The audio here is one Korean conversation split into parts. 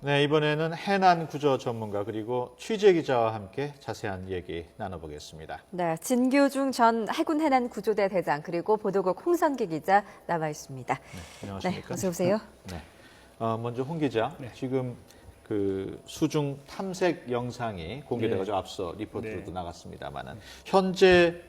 네, 이번에는 해난 구조 전문가 그리고 취재 기자와 함께 자세한 얘기 나눠보겠습니다. 네, 진교중 전 해군 해난 구조대 대장 그리고 보도국 홍선기 기자 나와 있습니다. 네, 안녕하십니까? 네, 어서 오세요. 네, 먼저 홍 기자, 지금 그 수중 탐색 영상이 공개돼가지고 앞서 리포트로도 나갔습니다만은 현재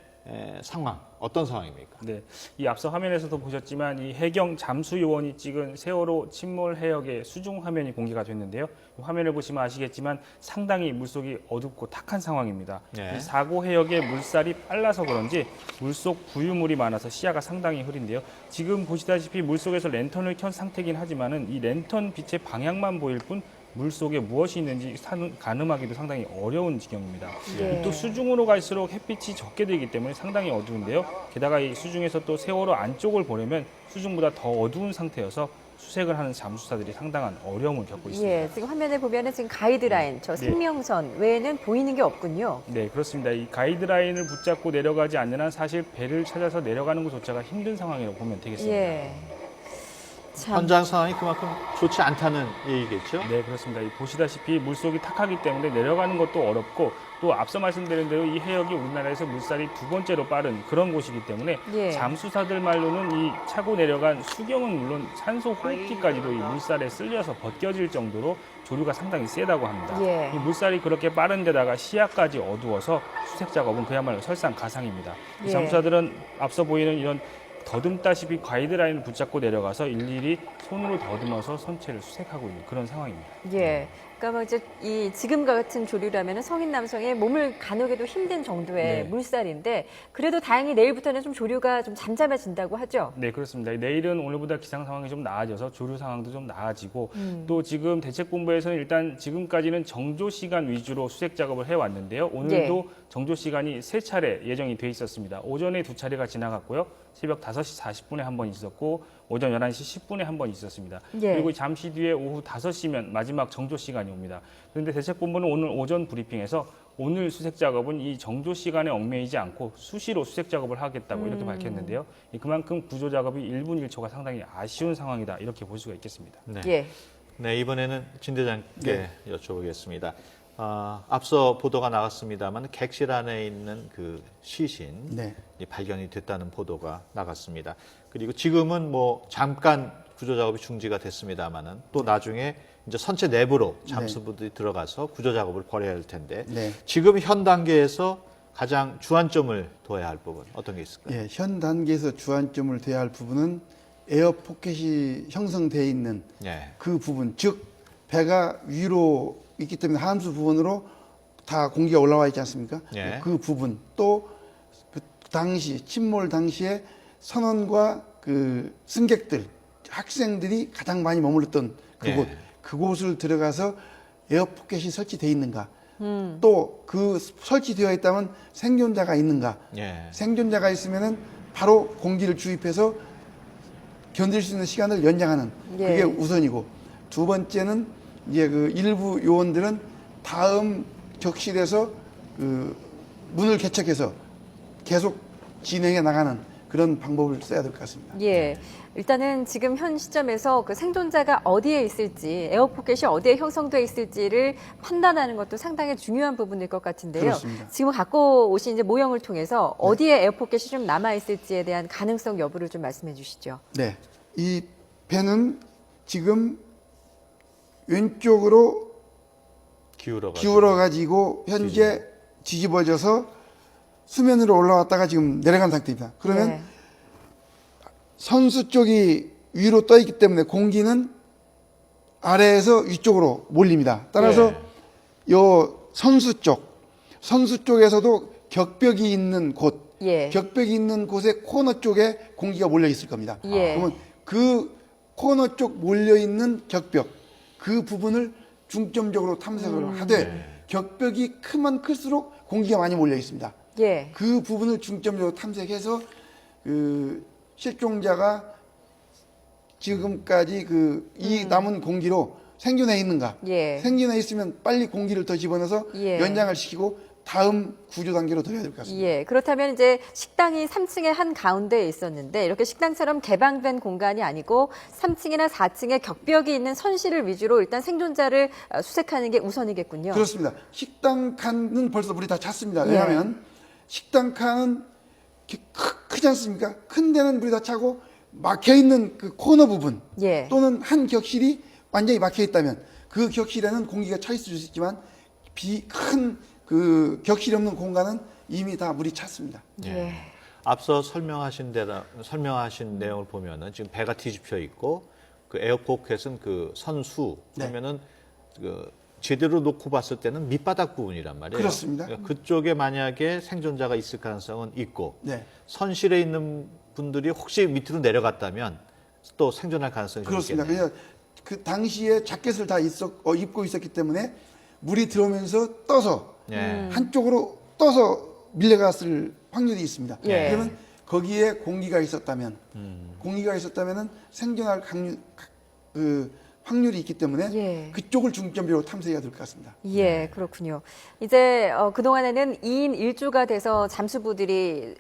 상황 어떤 상황입니까? 네, 이 앞서 화면에서도 보셨지만 이 해경 잠수 요원이 찍은 세월호 침몰 해역의 수중 화면이 공개가 됐는데요. 이 화면을 보시면 아시겠지만 상당히 물속이 어둡고 탁한 상황입니다. 네. 이 사고 해역의 물살이 빨라서 그런지 물속 부유물이 많아서 시야가 상당히 흐린데요. 지금 보시다시피 물속에서 랜턴을 켠 상태긴 하지만은 이 랜턴 빛의 방향만 보일 뿐 물속에 무엇이 있는지 가늠하기도 상당히 어려운 지경입니다. 예. 또 수중으로 갈수록 햇빛이 적게 들기 때문에 상당히 어두운데요. 게다가 이 수중에서 또 세월호 안쪽을 보려면 수중보다 더 어두운 상태여서 수색을 하는 잠수사들이 상당한 어려움을 겪고 있습니다. 예, 지금 화면에 보면은 지금 가이드라인, 저 생명선 외에는 보이는 게 없군요. 네, 그렇습니다. 이 가이드라인을 붙잡고 내려가지 않는 한 사실 배를 찾아서 내려가는 것조차가 힘든 상황이라고 보면 되겠습니다. 예. 참. 현장 상황이 그만큼 좋지 않다는 얘기겠죠? 네, 그렇습니다. 보시다시피 물속이 탁하기 때문에 내려가는 것도 어렵고 또 앞서 말씀드린 대로 이 해역이 우리나라에서 물살이 두 번째로 빠른 그런 곳이기 때문에 예. 잠수사들 말로는 이 차고 내려간 수경은 물론 산소 호흡기까지도 이 물살에 쓸려서 벗겨질 정도로 조류가 상당히 세다고 합니다. 예. 이 물살이 그렇게 빠른 데다가 시야까지 어두워서 수색 작업은 그야말로 설상가상입니다. 이 예. 잠수사들은 앞서 보이는 이런 더듬다시피 가이드라인을 붙잡고 내려가서 일일이 손으로 더듬어서 선체를 수색하고 있는 그런 상황입니다. 예. 그러니까 뭐 이제 이 지금과 같은 조류라면 성인 남성의 몸을 가누기도 힘든 정도의 네. 물살인데 그래도 다행히 내일부터는 좀 조류가 좀 잠잠해진다고 하죠. 네, 그렇습니다. 내일은 오늘보다 기상 상황이 좀 나아져서 조류 상황도 좀 나아지고 또 지금 대책본부에서는 일단 지금까지는 정조 시간 위주로 수색 작업을 해왔는데요. 오늘도 정조 시간이 3차례 예정이 돼 있었습니다. 오전에 2차례가 지나갔고요. 새벽 5시 40분에 한 번 있었고 오전 11시 10분에 한 번 있었습니다. 예. 그리고 잠시 뒤에 오후 5시면 마지막 정조 시간이 옵니다. 그런데 대책본부는 오늘 오전 브리핑에서 오늘 수색 작업은 이 정조 시간에 얽매이지 않고 수시로 수색 작업을 하겠다고 이렇게 밝혔는데요. 그만큼 구조 작업이 1분 1초가 상당히 아쉬운 상황이다 이렇게 볼 수가 있겠습니다. 네. 예. 네, 이번에는 진 대장께 여쭤보겠습니다. 앞서 보도가 나갔습니다만 객실 안에 있는 그 시신 이 발견이 됐다는 보도가 나갔습니다. 그리고 지금은 뭐 잠깐 구조 작업이 중지가 됐습니다만은 또 나중에 이제 선체 내부로 잠수부들이 들어가서 구조 작업을 벌여야 할 텐데 지금 현 단계에서 가장 주안점을 둬야 할 부분 어떤 게 있을까요? 예, 현 단계에서 주안점을 둬야 할 부분은 에어 포켓이 형성되어 있는 그 부분, 즉 배가 위로 있기 때문에 하함수 부분으로 다 공기가 올라와 있지 않습니까? 그 부분 또 그 당시 침몰 당시에 선원과 그 승객들 학생들이 가장 많이 머물렀던 그곳 그곳을 들어가서 에어 포켓이 설치되어 있는가 또 그 설치되어 있다면 생존자가 있는가 생존자가 있으면은 바로 공기를 주입해서 견딜 수 있는 시간을 연장하는 그게 우선이고 두 번째는 이제 그 일부 요원들은 다음 격실에서 그 문을 개척해서 계속 진행해 나가는 그런 방법을 써야 될 것 같습니다. 예. 일단은 지금 현 시점에서 그 생존자가 어디에 있을지, 에어포켓이 어디에 형성돼 있을지를 판단하는 것도 상당히 중요한 부분일 것 같은데요. 그렇습니다. 지금 갖고 오신 이제 모형을 통해서 어디에 에어포켓이 좀 남아 있을지에 대한 가능성 여부를 좀 말씀해 주시죠. 네. 이 배는 지금 왼쪽으로 기울어 가지고 현재 뒤집어져서 수면으로 올라왔다가 지금 내려간 상태입니다. 그러면 선수 쪽이 위로 떠 있기 때문에 공기는 아래에서 위쪽으로 몰립니다. 따라서 요 선수 쪽에서도 격벽이 있는 곳, 격벽이 있는 곳의 코너 쪽에 공기가 몰려 있을 겁니다. 그러면 그 코너 쪽 몰려 있는 격벽, 그 부분을 중점적으로 탐색을 하되 격벽이 크면 클수록 공기가 많이 몰려 있습니다. 그 부분을 중점적으로 탐색해서 그 실종자가 지금까지 그 이 남은 공기로 생존해 있는가? 생존해 있으면 빨리 공기를 더 집어넣어서 연장을 시키고 다음 구조 단계로 들어야 될 것 같습니다. 예, 그렇다면 이제 식당이 3층의 한 가운데에 있었는데 이렇게 식당처럼 개방된 공간이 아니고 3층이나 4층에 격벽이 있는 선실을 위주로 일단 생존자를 수색하는 게 우선이겠군요. 그렇습니다. 식당 칸은 벌써 물이 다 찼습니다. 예. 왜냐하면 식당 칸은 크지 않습니까? 큰 데는 물이 다 차고 막혀 있는 그 코너 부분 예. 또는 한 격실이 완전히 막혀 있다면 그 격실에는 공기가 차 있을 수 있지만 큰 그 격실이 없는 공간은 이미 다 물이 찼습니다. 예. 앞서 설명하신 내용을 보면은 지금 배가 뒤집혀 있고 그 에어포켓은 그 선수 그러면은 그 제대로 놓고 봤을 때는 밑바닥 부분이란 말이에요. 그렇습니다. 그쪽에 만약에 생존자가 있을 가능성은 있고 네. 선실에 있는 분들이 혹시 밑으로 내려갔다면 또 생존할 가능성이 좀 그렇습니다. 있겠네요. 그냥 그 당시에 자켓을 다 입고 있었기 때문에 물이 들어오면서 떠서 예. 한쪽으로 떠서 밀려갔을 확률이 있습니다. 예. 그러면 거기에 공기가 있었다면 생존할 확률이 있기 때문에 예. 그쪽을 중점적으로 탐색해야 될 것 같습니다. 예, 그렇군요. 이제 그동안에는 2인 1조가 돼서 잠수부들이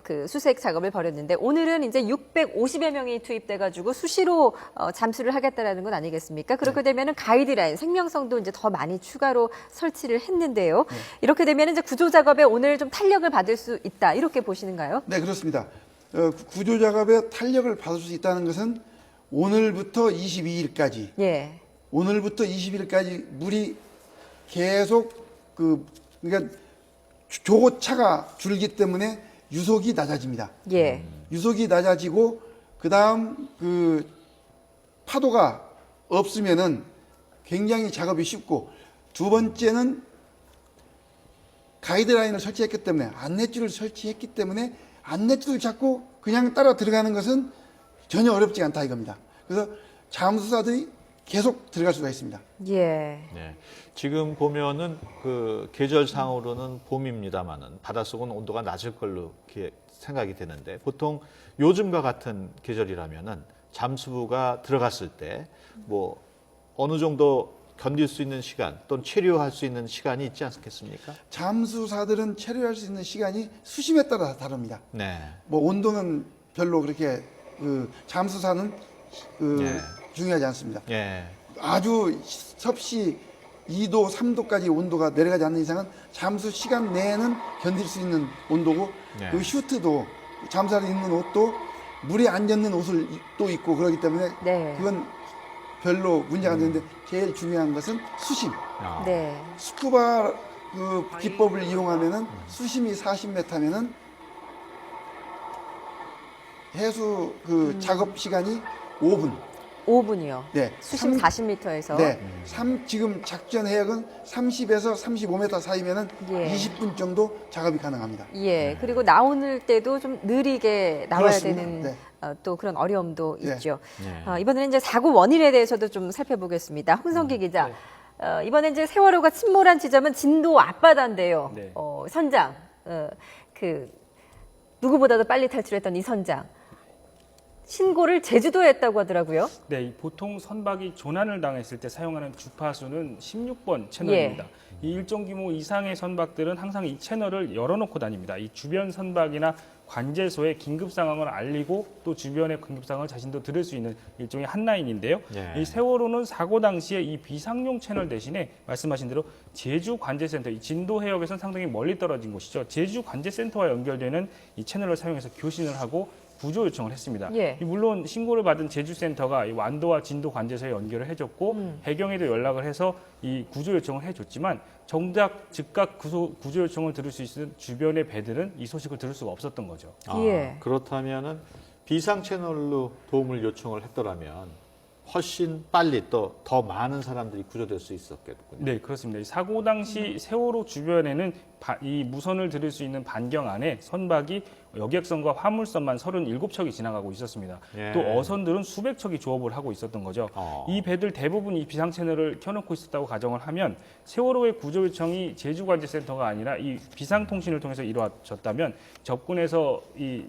그 수색 작업을 벌였는데 오늘은 이제 650여 명이 투입돼가지고 수시로 잠수를 하겠다라는 건 아니겠습니까? 그렇게 되면은 가이드라인, 생명성도 이제 더 많이 추가로 설치를 했는데요. 이렇게 되면 이제 구조 작업에 오늘 좀 탄력을 받을 수 있다 이렇게 보시는가요? 네, 그렇습니다. 구조 작업에 탄력을 받을 수 있다는 것은 오늘부터 22일까지 예. 오늘부터 20일까지 물이 계속 그러니까 조차가 줄기 때문에 유속이 낮아집니다. 예. 유속이 낮아지고 그다음 그 파도가 없으면은 굉장히 작업이 쉽고 두 번째는 가이드라인을 설치했기 때문에 안내줄을 설치했기 때문에 안내줄을 잡고 그냥 따라 들어가는 것은 전혀 어렵지 않다 이겁니다. 그래서 잠수사들이 계속 들어갈 수가 있습니다. 예. 네. 지금 보면은 그 계절상으로는 봄입니다만은 바닷속은 온도가 낮을 걸로 생각이 되는데 보통 요즘과 같은 계절이라면은 잠수부가 들어갔을 때 뭐 어느 정도 견딜 수 있는 시간 또는 체류할 수 있는 시간이 있지 않겠습니까? 잠수사들은 체류할 수 있는 시간이 수심에 따라 다릅니다. 네. 뭐 온도는 별로 그렇게 잠수사는 예. 중요하지 않습니다. 예. 아주 섭씨 2도, 3도까지 온도가 내려가지 않는 이상은 잠수 시간 내에는 견딜 수 있는 온도고 네. 그 슈트도 잠수할 입는 옷도 물에 안 젖는 옷을 또 입고 그러기 때문에 네. 그건 별로 문제가 안 되는데 제일 중요한 것은 수심. 아. 네. 스쿠바 그 기법을 이용하면은 수심이 40m면은 해수 그 작업 시간이 5분. 5분이요. 네. 수심 40m에서. 네. 지금 작전 해역은 30에서 35m 사이면은 예. 20분 정도 작업이 가능합니다. 예. 그리고 나오는 때도 좀 느리게 나와야 그렇습니다. 되는 네. 또 그런 어려움도 예. 있죠. 네. 이번에는 이제 사고 원인에 대해서도 좀 살펴보겠습니다. 홍성기 기자. 이번에 이제 세월호가 침몰한 지점은 진도 앞바다인데요. 네. 선장, 그 누구보다도 빨리 탈출했던 이 선장. 신고를 제주도에 했다고 하더라고요. 네, 이 보통 선박이 조난을 당했을 때 사용하는 주파수는 16번 채널입니다. 이 일정 규모 이상의 선박들은 항상 이 채널을 열어놓고 다닙니다. 이 주변 선박이나 관제소에 긴급 상황을 알리고 또 주변의 긴급 상황을 자신도 들을 수 있는 일종의 한라인인데요. 네. 이 세월호는 사고 당시에 이 비상용 채널 대신에 말씀하신 대로 제주 관제센터, 이 진도 해역에서는 상당히 멀리 떨어진 곳이죠. 제주 관제센터와 연결되는 이 채널을 사용해서 교신을 하고 구조 요청을 했습니다. 예. 물론 신고를 받은 제주센터가 이 완도와 진도 관제소에 연결을 해줬고 해경에도 연락을 해서 이 구조 요청을 해줬지만 정작 즉각 구조 요청을 들을 수 있는 주변의 배들은 이 소식을 들을 수가 없었던 거죠. 예. 그렇다면은 비상 채널로 도움을 요청을 했더라면 훨씬 빨리 또 더 많은 사람들이 구조될 수 있었겠군요. 네, 그렇습니다. 이 사고 당시 세월호 주변에는 이 무선을 들을 수 있는 반경 안에 선박이 여객선과 화물선만 37척이 지나가고 있었습니다. 예. 또 어선들은 수백 척이 조업을 하고 있었던 거죠. 이 배들 대부분 이 비상 채널을 켜놓고 있었다고 가정을 하면 세월호의 구조 요청이 제주관제센터가 아니라 이 비상통신을 통해서 이루어졌다면 접근해서 이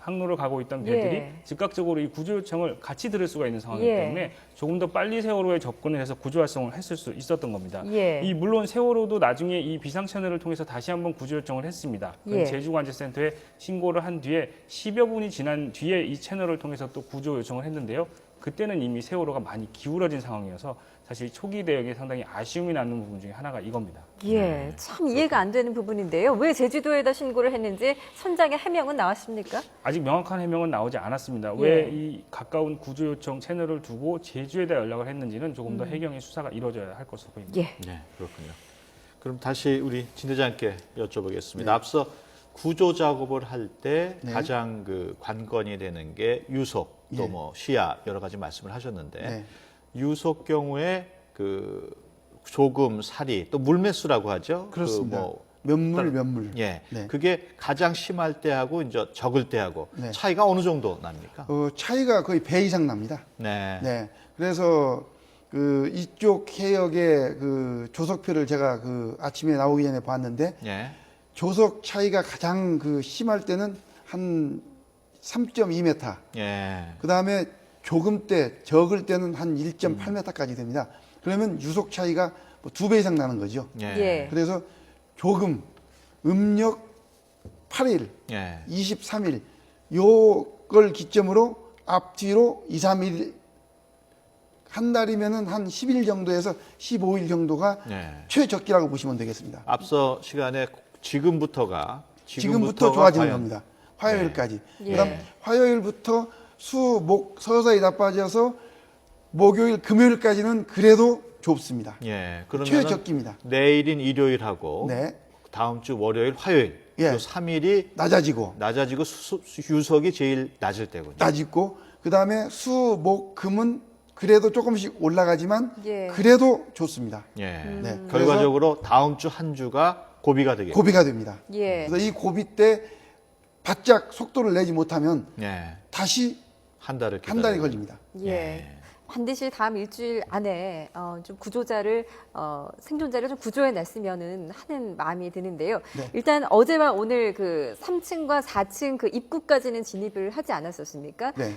항로를 가고 있던 배들이 예. 즉각적으로 이 구조 요청을 같이 들을 수가 있는 상황이기 예. 때문에 조금 더 빨리 세월호에 접근을 해서 구조 활성을 했을 수 있었던 겁니다. 예. 이 물론 세월호도 나중에 이 비상 채널을 통해서 다시 한번 구조 요청을 했습니다. 예. 제주관제센터에 신고를 한 뒤에 10여 분이 지난 뒤에 이 채널을 통해서 또 구조 요청을 했는데요. 그때는 이미 세월호가 많이 기울어진 상황이어서 사실 초기 대응에 상당히 아쉬움이 남는 부분 중에 하나가 이겁니다. 예, 참 이해가 안 되는 부분인데요. 왜 제주도에다 신고를 했는지 현장의 해명은 나왔습니까? 아직 명확한 해명은 나오지 않았습니다. 예. 왜 이 가까운 구조 요청 채널을 두고 제주에다 연락을 했는지는 조금 더 해경의 수사가 이루어져야 할 것으로 보입니다. 예. 네, 그렇군요. 그럼 다시 우리 진 대장께 여쭤보겠습니다. 네. 앞서 구조 작업을 할 때 네. 가장 그 관건이 되는 게 유속 또 예. 뭐 시야 여러 가지 말씀을 하셨는데 네. 유속 경우에 그 조금 살이 또 물매수라고 하죠. 그렇습니다. 그 뭐 몇물. 예, 네. 그게 가장 심할 때하고 이제 적을 때하고 네. 차이가 어느 정도 납니까? 차이가 거의 배 이상 납니다. 네. 네. 그래서 그 이쪽 해역의 그 조석표를 제가 그 아침에 나오기 전에 봤는데 예. 조석 차이가 가장 그 심할 때는 한 3.2m. 예. 그 다음에 조금 때, 적을 때는 한 1.8m까지 됩니다. 그러면 유속 차이가 뭐 2배 이상 나는 거죠. 예. 예. 그래서 조금, 음력 8일, 예. 23일, 요걸 기점으로 앞뒤로 2, 3일, 한 달이면은 한 10일 정도에서 15일 정도가 예. 최적기라고 보시면 되겠습니다. 앞서 시간에 지금부터 좋아지는 과연- 겁니다. 화요일까지. 예. 그다음 화요일부터 수, 목 서서히 나빠져서 목요일, 금요일까지는 그래도 좁습니다. 예. 그러면 최적기입니다. 내일인 일요일하고 네. 다음 주 월요일, 화요일 예. 요 3일이 낮아지고 낮아지고 유속이 제일 낮을 때군요. 낮고 그다음에 수, 목, 금은 그래도 조금씩 올라가지만 예. 그래도 좋습니다. 예. 네. 결과적으로 다음 주 한 주가 고비가 되겠고. 고비가 됩니다. 예. 그래서 이 고비 때 바짝 속도를 내지 못하면 예. 다시 한 달을 한 달이 기다려야 걸립니다. 예. 반드시 다음 일주일 안에 좀 구조자를 생존자를 좀 구조해 냈으면은 하는 마음이 드는데요. 네. 일단 어제와 오늘 그 3층과 4층 그 입구까지는 진입을 하지 않았었습니까? 네.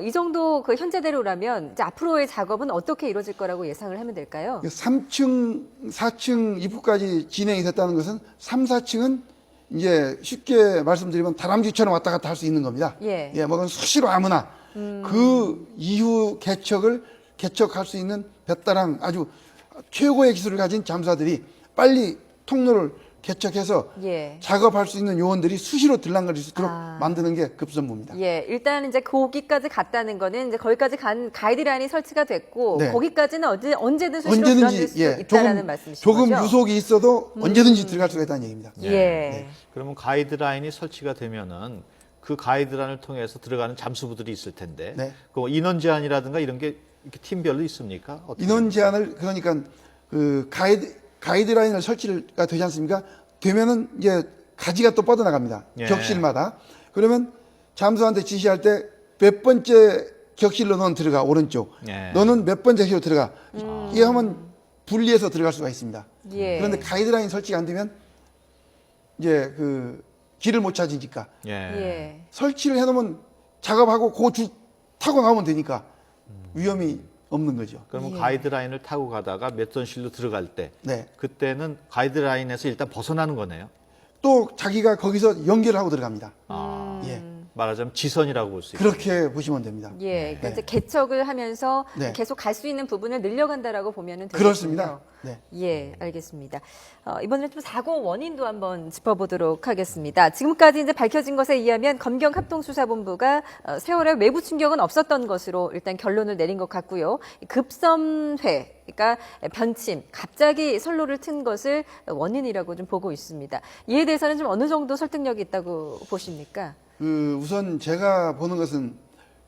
이 정도 그 현재대로라면 이제 앞으로의 작업은 어떻게 이루어질 거라고 예상을 하면 될까요? 3층, 4층 입구까지 진행이 됐다는 것은 3, 4층은 이제 쉽게 말씀드리면 다람쥐처럼 왔다 갔다 할 수 있는 겁니다. 예. 뭐 그건 수시로 아무나 그 이후 개척할 수 있는 배따랑 아주 최고의 기술을 가진 잠수사들이 빨리 통로를 개척해서 예. 작업할 수 있는 요원들이 수시로 들락거릴 수 있도록 만드는 게 급선무입니다. 예, 일단 이제 거기까지 갔다는 거는 이제 거기까지 간 가이드라인이 설치가 됐고 네. 거기까지는 언제든 수시로 들어갈 수 있다라는 말씀이신 조금 거죠? 유속이 있어도 언제든지 들어갈 수가 있다는 얘기입니다. 예. 네. 그러면 가이드라인이 설치가 되면은 그 가이드라인을 통해서 들어가는 잠수부들이 있을 텐데 네. 그 인원 제한이라든가 이런 게 이렇게 팀별로 있습니까? 어떻게 인원 제한을 그러니까 그 가이드라인을 설치가 되지 않습니까? 되면은 이제 가지가 또 뻗어나갑니다. 예. 격실마다. 그러면 잠수한테 지시할 때 몇 번째 격실로 너는 들어가 오른쪽. 예. 너는 몇 번째 격실로 들어가. 이게 하면 분리해서 들어갈 수가 있습니다. 예. 그런데 가이드라인 설치가 안 되면 이제 그 길을 못 찾으니까 예. 예. 설치를 해놓으면 작업하고 그 줄 타고 나오면 되니까 위험이 없는 거죠. 그러면 예. 가이드라인을 타고 가다가 맷선실로 들어갈 때 네. 그때는 가이드라인에서 일단 벗어나는 거네요. 또 자기가 거기서 연결을 하고 들어갑니다. 아, 예. 말하자면 지선이라고 볼 수 있어요. 그렇게 보시면 됩니다. 예, 그러니까 네. 이제 개척을 하면서 네. 계속 갈 수 있는 부분을 늘려간다라고 보면은 되겠군요. 그렇습니다. 네. 예, 알겠습니다. 이번에는 좀 사고 원인도 한번 짚어보도록 하겠습니다. 지금까지 이제 밝혀진 것에 의하면 검경합동수사본부가 세월호 외부 충격은 없었던 것으로 일단 결론을 내린 것 같고요. 급선회, 그러니까 변침, 갑자기 선로를 튼 것을 원인이라고 좀 보고 있습니다. 이에 대해서는 좀 어느 정도 설득력이 있다고 보십니까? 우선 제가 보는 것은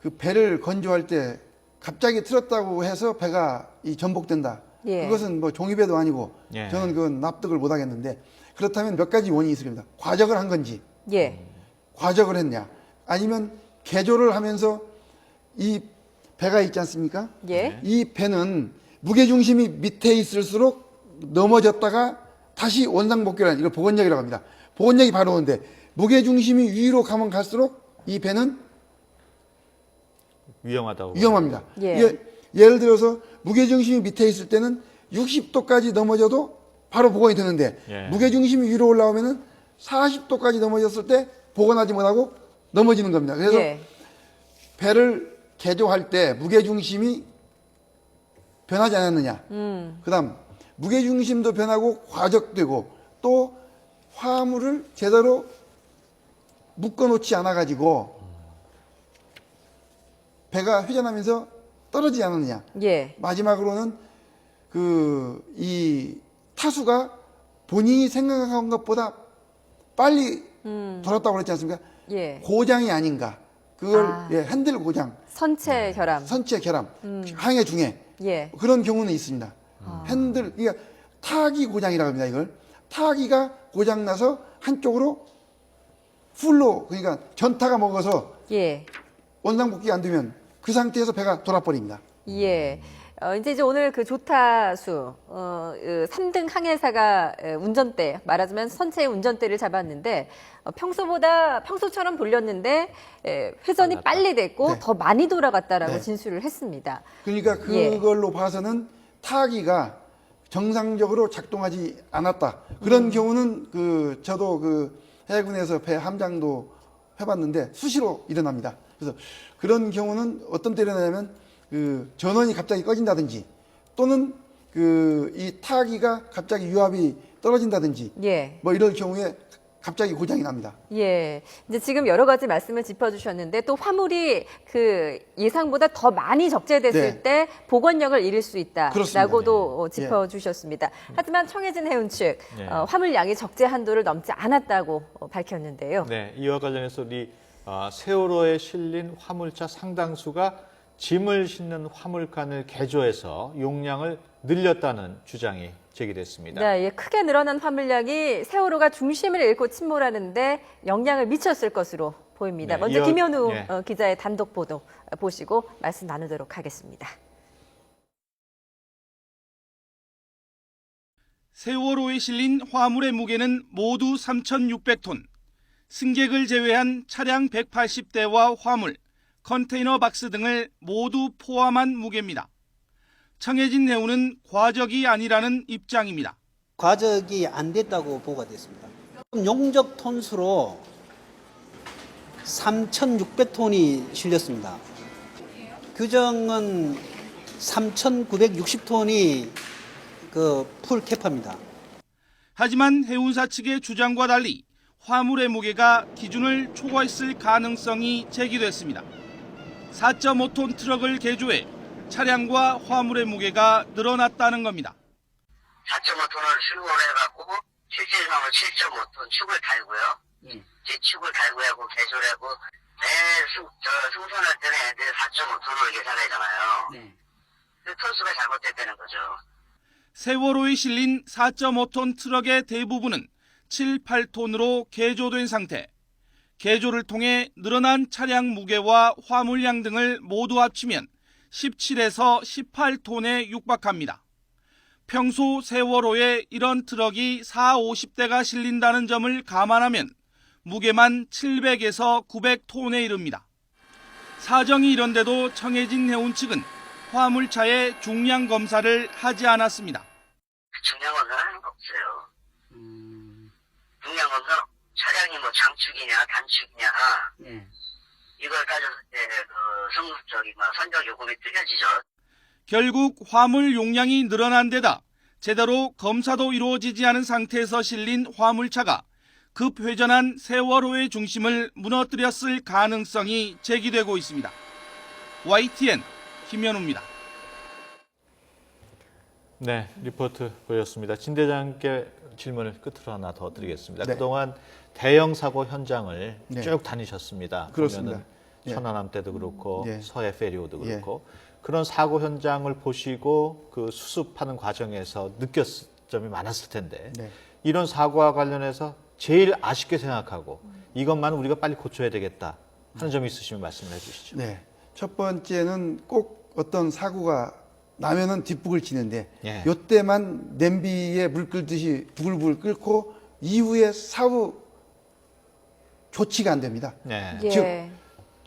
그 배를 건조할 때 갑자기 틀었다고 해서 배가 전복된다. 예. 그것은 뭐 종이배도 아니고 예. 저는 그건 납득을 못 하겠는데 그렇다면 몇 가지 원인이 있을 겁니다. 과적을 한 건지, 예, 과적을 했냐, 아니면 개조를 하면서 이 배가 있지 않습니까? 예, 이 배는 무게중심이 밑에 있을수록 넘어졌다가 다시 원상복귀를 하는 이걸 복원력이라고 합니다. 복원력이 바로 오는데 무게중심이 위로 가면 갈수록 이 배는 위험하다고. 위험합니다. 예. 이게 예를 들어서 무게중심이 밑에 있을 때는 60도까지 넘어져도 바로 복원이 되는데 예. 무게중심이 위로 올라오면은 40도까지 넘어졌을 때 복원하지 못하고 넘어지는 겁니다. 그래서 예. 배를 개조할 때 무게중심이 변하지 않았느냐. 그다음 무게중심도 변하고 과적되고 또 화물을 제대로 묶어놓지 않아가지고 배가 회전하면서 떨어지지 않았느냐. 예. 마지막으로는 이 타수가 본인이 생각한 것보다 빨리 돌았다고 그랬지 않습니까? 예. 고장이 아닌가. 그걸 예, 핸들 고장, 선체 결함. 선체 결함, 항해 중에 예. 그런 경우는 있습니다. 핸들, 그러니까 타기 고장이라고 합니다. 이걸 타기가 고장 나서 한쪽으로 풀로, 그러니까 전타가 먹어서 예. 원상복귀가 안 되면 그 상태에서 배가 돌아버립니다. 예. 이제 오늘 그 조타수, 3등 항해사가 운전대, 말하자면 선체의 운전대를 잡았는데, 평소처럼 돌렸는데, 회전이 빨랐다. 빨리 됐고, 네. 더 많이 돌아갔다라고 네. 진술을 했습니다. 그러니까 그걸로 봐서는 타기가 정상적으로 작동하지 않았다. 그런 경우는 저도 해군에서 배 함장도 해봤는데 수시로 일어납니다. 그래서 그런 경우는 어떤 때 일어나냐면 전원이 갑자기 꺼진다든지 또는 이 타기가 갑자기 유압이 떨어진다든지 예. 뭐 이럴 경우에 갑자기 고장이 납니다. 예. 이제 지금 여러 가지 말씀을 짚어주셨는데 또 화물이 예상보다 더 많이 적재됐을 네. 때 복원력을 잃을 수 그렇습니다. 있다라고도 네. 짚어주셨습니다. 하지만 청해진 해운 측 네. 화물량이 적재 한도를 넘지 않았다고 밝혔는데요. 네, 이와 관련해서 이 세월호에 실린 화물차 상당수가 짐을 싣는 화물칸을 개조해서 용량을 늘렸다는 주장이 제기됐습니다. 네, 예, 크게 늘어난 화물량이 세월호가 중심을 잃고 침몰하는데 영향을 미쳤을 것으로 보입니다. 네, 먼저 김현우 예. 기자의 단독 보도 보시고 말씀 나누도록 하겠습니다. 세월호에 실린 화물의 무게는 모두 3,600톤, 승객을 제외한 차량 180대와 화물, 컨테이너 박스 등을 모두 포함한 무게입니다. 청해진 해운은 과적이 아니라는 입장입니다. 과적이 안 됐다고 보고가 됐습니다. 용적 톤수로 3,600톤이 실렸습니다. 규정은 3,960톤이 풀 캐파입니다. 하지만 해운사 측의 주장과 달리 화물의 무게가 기준을 초과했을 가능성이 제기됐습니다. 4.5톤 트럭을 개조해 차량과 화물의 무게가 늘어났다는 겁니다. 4.5톤을 출고를 해갖고 실질상으로 7.5톤 축을 달고요. 뒷축을 달고 하고 개조를 하고 배 승선할 때는 애들이 4.5톤을 계산하잖아요. 그 톤수가 잘못됐다는 거죠. 세월호에 실린 4.5톤 트럭의 대부분은 7, 8톤으로 개조된 상태. 개조를 통해 늘어난 차량 무게와 화물량 등을 모두 합치면 17에서 18톤에 육박합니다. 평소 세월호에 이런 트럭이 40~50대가 실린다는 점을 감안하면 무게만 700에서 900톤에 이릅니다. 사정이 이런데도 청해진 해운 측은 화물차의 중량 검사를 하지 않았습니다. 중량 검사를 하는 거 없어요. 중량 검사 차량이 장축이냐 단축이냐 이걸 따졌을 때 선적 요금이 틀려지죠. 결국 화물 용량이 늘어난 데다 제대로 검사도 이루어지지 않은 상태에서 실린 화물차가 급회전한 세월호의 중심을 무너뜨렸을 가능성이 제기되고 있습니다. YTN 김현우입니다. 네, 리포트 보였습니다. 진 대장께 질문을 끝으로 하나 더 드리겠습니다. 네. 그동안 대형 사고 현장을 네. 쭉 다니셨습니다. 그렇습니다. 보면은 예. 천안함 때도 그렇고 예. 서해 페리오도 예. 그렇고 그런 사고 현장을 보시고 그 수습하는 과정에서 느꼈을 점이 많았을 텐데 네. 이런 사고와 관련해서 제일 아쉽게 생각하고 이것만 우리가 빨리 고쳐야 되겠다 하는 점이 있으시면 말씀을 해주시죠. 네. 첫 번째는 꼭 어떤 사고가 나면은 뒷북을 치는데 예. 요때만 냄비에 물 끓듯이 부글부글 끓고 이후에 사후 조치가 안 됩니다. 네. 예. 즉,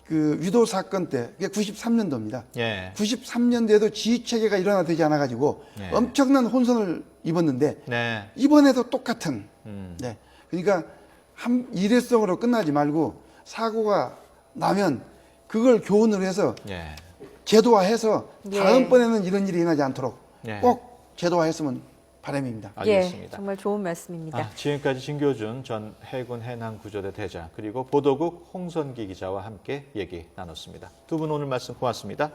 그 위도 사건 때, 그게 93년도입니다. 예. 93년도에도 지휘 체계가 일어나되지 않아가지고 예. 엄청난 혼선을 입었는데 네. 이번에도 똑같은. 네. 그러니까 일회성으로 끝나지 말고 사고가 나면 그걸 교훈을 해서 예. 제도화해서 예. 다음번에는 이런 일이 일어나지 않도록 예. 꼭 제도화했으면 바람입니다. 알겠습니다. 예, 정말 좋은 말씀입니다. 지금까지 진교준 전 해군 해남구조대 대장 그리고 보도국 홍선기 기자와 함께 얘기 나눴습니다. 두 분 오늘 말씀 고맙습니다.